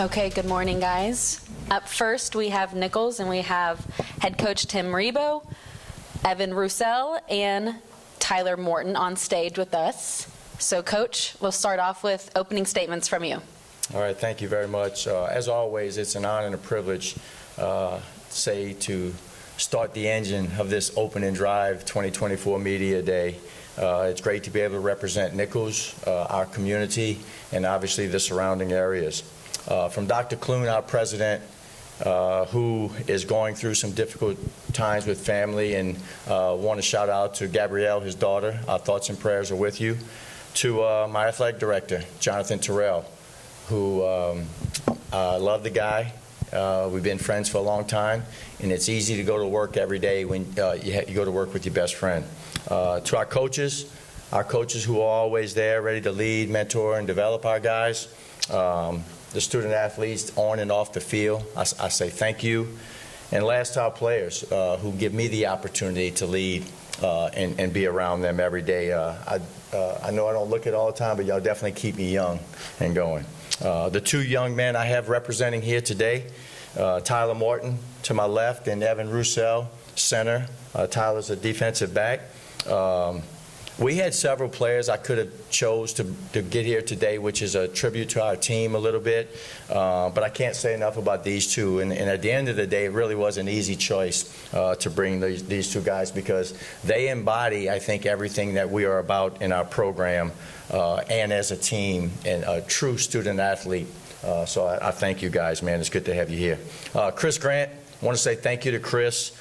Okay, good morning, guys. Up first, we have Nicholls, and we have Head Coach Tim Rebowe, Evan Roussel, and Tyler Morton on stage with us. So, Coach, we'll start off with opening statements from you. All right, thank you very much. As always, it's an honor and a privilege, to start the engine of this Opening Drive 2024 Media Day. It's great to be able to represent Nicholls, our community, and obviously the surrounding areas. From Dr. Clune, our president, who is going through some difficult times with family, and want to shout out to Gabrielle, his daughter. Our thoughts and prayers are with you. To my athletic director, Jonathan Terrell, who I love the guy. We've been friends for a long time, and it's easy to go to work every day when you go to work with your best friend. To our coaches who are always there, ready to lead, mentor, and develop our guys. The student athletes on and off the field, I say thank you. And last, to our players who give me the opportunity to lead and be around them every day. I know I don't look it all the time, but y'all definitely keep me young and going. The two young men I have representing here today, Tyler Morton to my left and Evan Roussel, center. Tyler's a defensive back. We had several players I could have chose to get here today, which is a tribute to our team a little bit, but I can't say enough about these two. And at the end of the day, it really was an easy choice to bring these two guys, because they embody, I think, everything that we are about in our program and as a team, and a true student athlete. So I thank you guys, man. It's good to have you here. Chris Grant, I want to say thank you to Chris.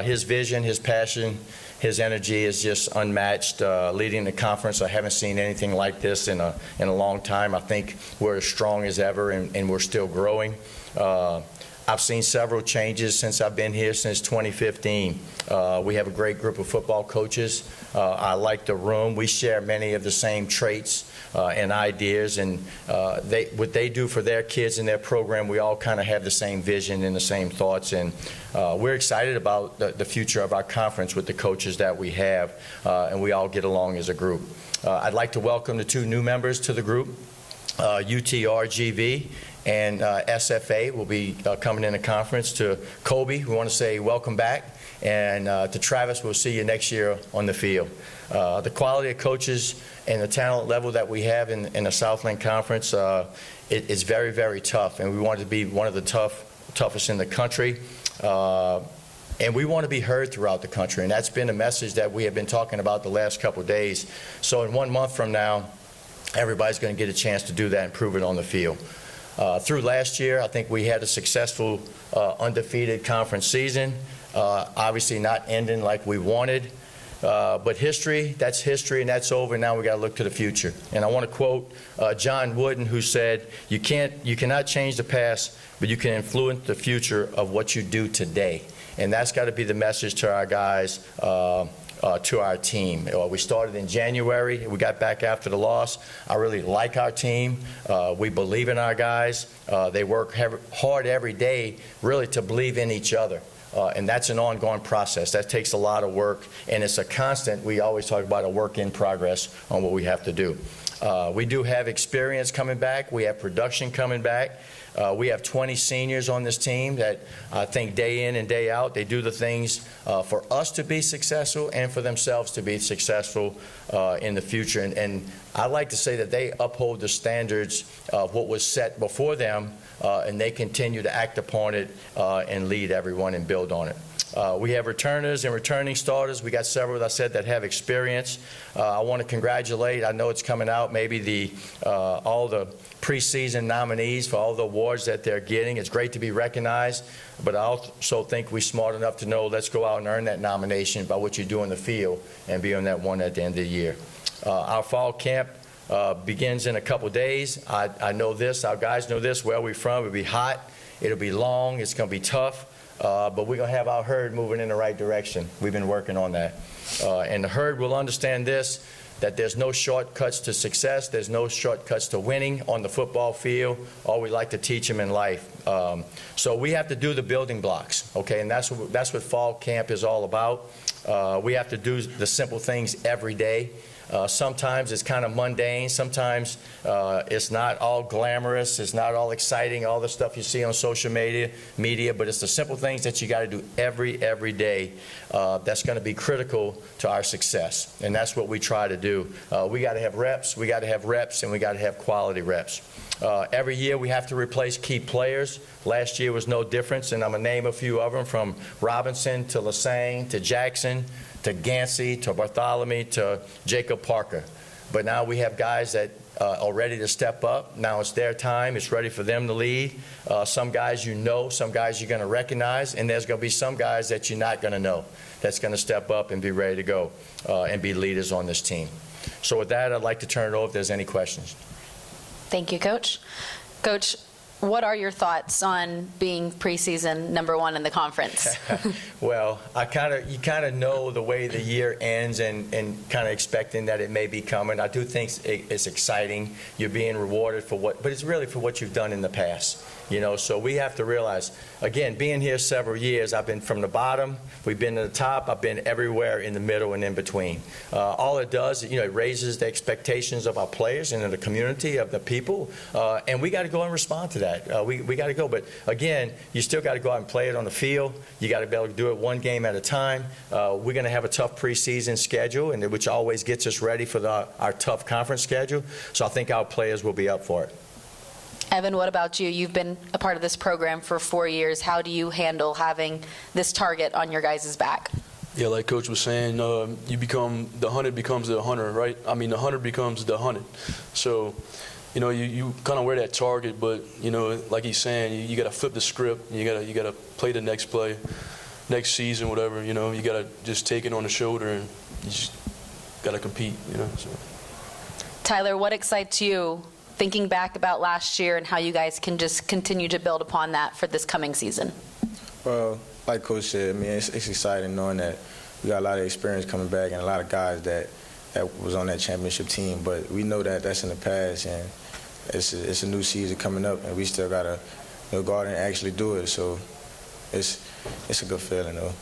His vision, his passion, his energy is just unmatched. Leading the conference, I haven't seen anything like this in a long time. I think we're as strong as ever, and we're still growing. I've seen several changes since I've been here since 2015. We have a great group of football coaches. I like the room. We share many of the same traits and ideas, and what they do for their kids and their program, we all kind of have the same vision and the same thoughts, and we're excited about the future of our conference with the coaches that we have, and we all get along as a group. I'd like to welcome the two new members to the group. UTRGV and SFA will be coming in the conference. To Kobe, we want to say welcome back, and to Travis, we'll see you next year on the field. The quality of coaches and the talent level that we have in the Southland Conference is very, very tough, and we want to be one of the toughest in the country. And we want to be heard throughout the country, and that's been a message that we have been talking about the last couple of days. So in 1 month from now, everybody's going to get a chance to do that and prove it on the field. Through last year, I think we had a successful undefeated conference season, obviously not ending like we wanted. But history, that's history, and that's over. Now we got to look to the future. And I want to quote John Wooden, who said, you cannot change the past, but you can influence the future of what you do today. And that's got to be the message to our guys, to our team. We started in January. We got back after the loss. I really like our team. We believe in our guys. They work hard every day, really, to believe in each other. And that's an ongoing process. That takes a lot of work, and it's a constant. We always talk about a work in progress on what we have to do. We do have experience coming back. We have production coming back. We have 20 seniors on this team that I think day in and day out, they do the things for us to be successful and for themselves to be successful in the future. And I like to say that they uphold the standards of what was set before them, and they continue to act upon it and lead everyone and build on it. We have returners and returning starters. We got several, as I said, that have experience. I want to congratulate, I know it's coming out, maybe all the preseason nominees for all the awards that they're getting. It's great to be recognized, but I also think we're smart enough to know, let's go out and earn that nomination by what you do in the field and be on that one at the end of the year. Our fall camp begins in a couple days. I know this, our guys know this, where we're from. It'll be hot, it'll be long, it's going to be tough. But we're going to have our herd moving in the right direction. We've been working on that. And the herd will understand this, that there's no shortcuts to success. There's no shortcuts to winning on the football field, or we like to teach them in life. So we have to do the building blocks, okay? And that's what fall camp is all about. We have to do the simple things every day. Sometimes it's kind of mundane. Sometimes it's not all glamorous. It's not all exciting, all the stuff you see on social media, but it's the simple things that you got to do every day that's going to be critical to our success. And that's what we try to do. We got to have reps, and we got to have quality reps. Every year we have to replace key players. Last year was no difference, and I'm going to name a few of them, from Robinson to Lassang to Jackson to Gansey to Bartholomew to Jacob Parker. But now we have guys that are ready to step up. Now it's their time. It's ready for them to lead. Some guys you know, some guys you're going to recognize, and there's going to be some guys that you're not going to know that's going to step up and be ready to go and be leaders on this team. So with that, I'd like to turn it over if there's any questions. Thank you, Coach. Coach, what are your thoughts on being preseason #1 in the conference? Well, you kind of know the way the year ends and kind of expecting that it may be coming. I do think it's exciting. You're being rewarded for but it's really for what you've done in the past. So we have to realize, again, being here several years, I've been from the bottom, we've been to the top, I've been everywhere in the middle and in between. All it does, it raises the expectations of our players and of the community, of the people, and we got to go and respond to that. We got to go, but again, you still got to go out and play it on the field. You got to be able to do it one game at a time. We're going to have a tough preseason schedule, and which always gets us ready for our tough conference schedule, so I think our players will be up for it. Evan, what about you? You've been a part of this program for 4 years. How do you handle having this target on your guys' back? Yeah, like Coach was saying, the hunted becomes the hunter, right? I mean, the hunter becomes the hunted. So, you kind of wear that target, but, like he's saying, you got to flip the script. You got to play the next play, next season, whatever. You got to just take it on the shoulder, and you just got to compete. So. Tyler, what excites you, thinking back about last year and how you guys can just continue to build upon that for this coming season? Well, like Coach said, it's exciting knowing that we got a lot of experience coming back and a lot of guys that was on that championship team. But we know that that's in the past, and it's a new season coming up, and we still got to go out and actually do it. So it's a good feeling, though.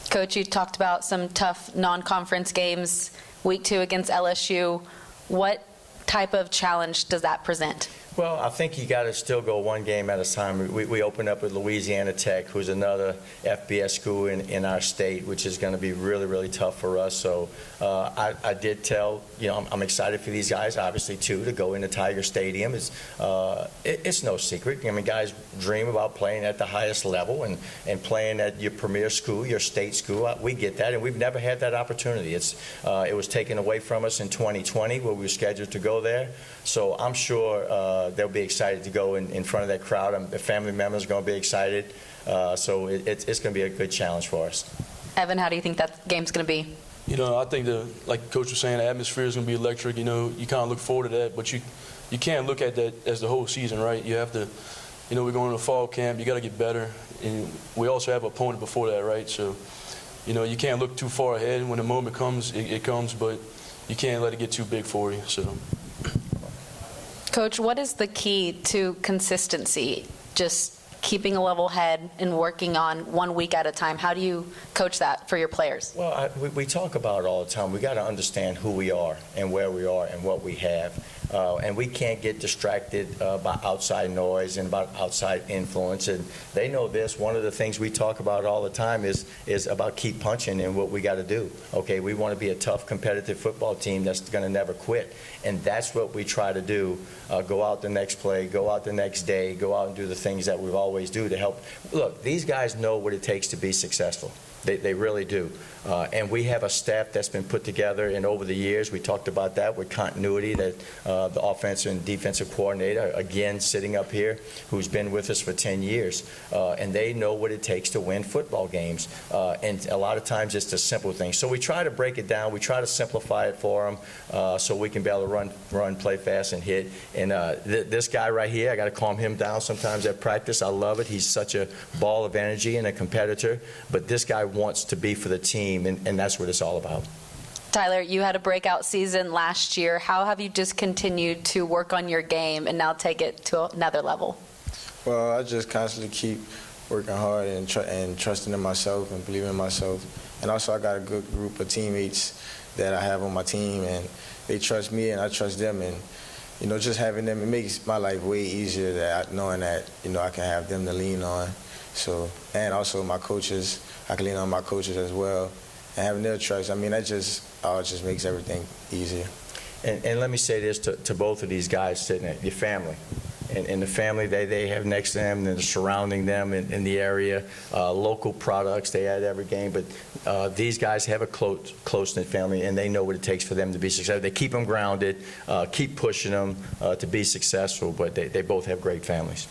Coach, you talked about some tough non-conference games, week 2 against LSU. What type of challenge does that present? Well, I think you got to still go one game at a time. We opened up with Louisiana Tech, who's another FBS school in our state, which is going to be really, really tough for us. So I did tell, I'm excited for these guys, obviously, too, to go into Tiger Stadium. It's no secret. I mean, guys dream about playing at the highest level and playing at your premier school, your state school. We get that, and we've never had that opportunity. It was taken away from us in 2020, where we were scheduled to go there. So I'm sure they'll be excited to go in front of that crowd. The family members are going to be excited. So it's going to be a good challenge for us. Evan, how do you think that game's going to be? I think like Coach was saying, the atmosphere is going to be electric. You kind of look forward to that, but you can't look at that as the whole season, right? You have to, we're going to fall camp. You got to get better, and we also have an opponent before that, right? So, you can't look too far ahead. When the moment comes, it comes, but you can't let it get too big for you. So. Coach, what is the key to consistency? Just keeping a level head and working on 1 week at a time. How do you coach that for your players? Well, we talk about it all the time. We got to understand who we are and where we are and what we have. And we can't get distracted by outside noise and about outside influence. And they know this. One of the things we talk about all the time is about keep punching and what we got to do. Okay, we want to be a tough, competitive football team that's going to never quit. And that's what we try to do. Go out the next play, go out the next day, go out and do the things that we always do to help. Look, these guys know what it takes to be successful. They really do. And we have a staff that's been put together, and over the years, we talked about that with continuity, that the offensive and defensive coordinator, again, sitting up here, who's been with us for 10 years. And they know what it takes to win football games. And a lot of times, it's the simple things. So we try to break it down. We try to simplify it for them so we can be able to run, play fast, and hit. And this guy right here, I got to calm him down sometimes at practice. I love it. He's such a ball of energy and a competitor. But this guy wants to be for the team, and that's what it's all about. Tyler, you had a breakout season last year. How have you just continued to work on your game and now take it to another level? Well, I just constantly keep working hard and trusting in myself and believing in myself. And also, I got a good group of teammates that I have on my team, and they trust me and I trust them. And just having them, it makes my life way easier knowing that I can have them to lean on. So, and also my coaches, I can lean on my coaches as well, and having their trust. I mean, that just makes everything easier. And let me say this to both of these guys sitting there, your family. And the family they have next to them and surrounding them in the area, local products they add every game. But these guys have a close-knit family, and they know what it takes for them to be successful. They keep them grounded, keep pushing them to be successful, but they both have great families.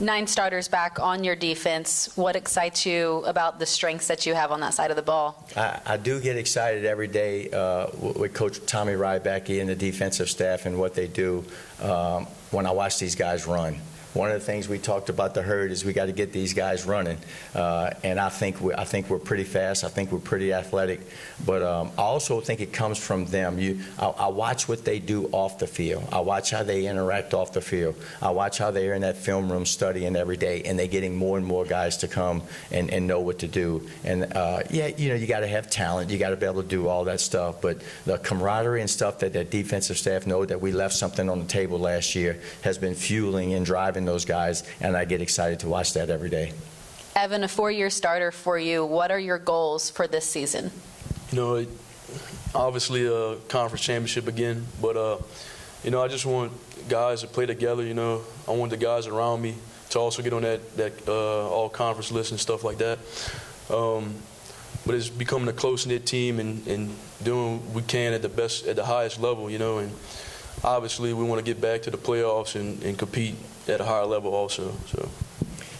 9 starters back on your defense. What excites you about the strengths that you have on that side of the ball? I do get excited every day with Coach Tommy Rybacky and the defensive staff and what they do when I watch these guys run. One of the things we talked about the herd is we got to get these guys running, and I think we're pretty fast. I think we're pretty athletic, but I also think it comes from them. I watch what they do off the field. I watch how they interact off the field. I watch how they're in that film room studying every day, and they're getting more and more guys to come and know what to do. And you got to have talent. You got to be able to do all that stuff. But the camaraderie and stuff that defensive staff know that we left something on the table last year has been fueling and driving those guys, and I get excited to watch that every day. Evan, a 4-year starter for you. What are your goals for this season? Obviously a conference championship again, but I just want guys to play together. I want the guys around me to also get on that all-conference list and stuff like that. But it's becoming a close-knit team and doing what we can at the highest level. And obviously we want to get back to the playoffs and compete at a higher level also. So.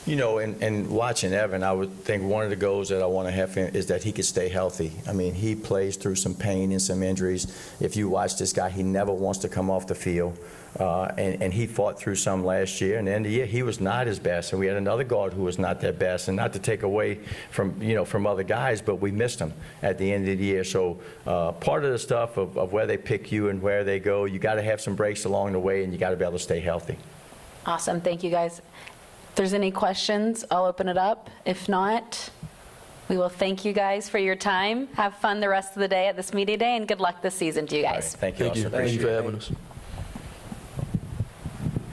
And watching Evan, I would think one of the goals that I want to have him is that he could stay healthy. I mean, he plays through some pain and some injuries. If you watch this guy, he never wants to come off the field. And he fought through some last year, and at the end of the year, he was not his best. And we had another guard who was not their best, and not to take away from other guys, but we missed him at the end of the year. So part of the stuff of where they pick you and where they go, you got to have some breaks along the way, and you got to be able to stay healthy. Awesome. Thank you, guys. If there's any questions, I'll open it up. If not, we will thank you guys for your time. Have fun the rest of the day at this media day, and good luck this season to you guys. All right. Thank you. Thank you for having us.